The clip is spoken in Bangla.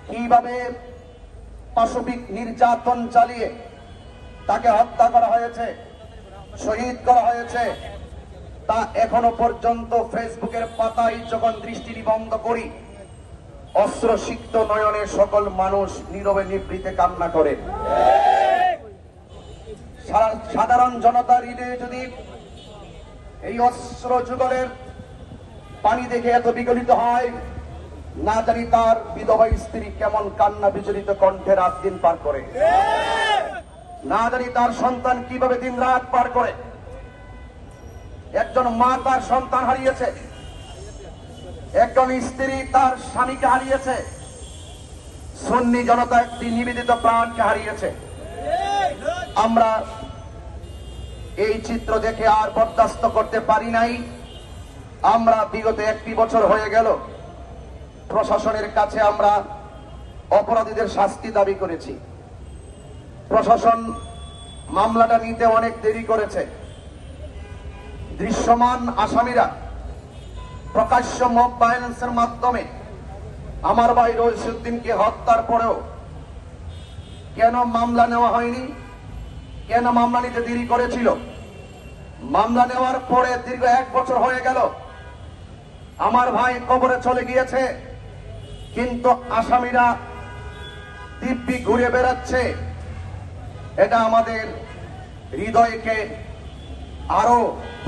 কিভাবে পাশবিক নির্যাতন চালিয়ে তাকে হত্যা করা হয়েছে, শহীদ করা হয়েছে, তা এখনো পর্যন্ত ফেসবুকের পাতায় যখন দৃষ্টি নিবন্ধ করি, অস্ত্রসিক্ত নয়নে সকল মানুষ নীরবে নিভৃতে কান্না করে। সাধারণ জনতার হৃদয়ে যদি এই অস্ত্র যুগলের পানি দেখে এত বিগলিত হয়, না জানি তার বিধবা স্ত্রী কেমন কান্না বিচলিত কণ্ঠে রাত দিন পার করে, না জানি তার সন্তান কিভাবে দিন রাত পার করে। একজন মা তার সন্তান হারিয়েছে, একজন স্ত্রী তার স্বামীকে হারিয়েছে, সুন্নি জনতা একটি নিবেদিত প্রাণকে হারিয়েছে। আমরা এই চিত্র দেখে আর বরদাস্ত করতে পারি নাই। আমরা বিগত 1 বছর হয়ে গেল প্রশাসনের কাছে আমরা অপরাধীদের শাস্তি দাবি করেছি। প্রশাসন মামলাটা নিতে অনেক দেরি করেছে। দৃশ্যমান আসামিরা প্রকাশ্য মব ভায়োলেন্সের মাধ্যমে আমার ভাই রইসুদ্দিনকে হত্যার পরেও কেন মামলা নেওয়া হয়নি, কেন মামলা নিতে দেরি করেছিল? মামলা নেওয়ার পরে দীর্ঘ 1 বছর হয়ে গেল, আমার ভাই কবরে চলে গিয়েছে, কিন্তু আসামিরা দিব্যি ঘুরে বেড়াচ্ছে। এটা আমাদের হৃদয়কে আরো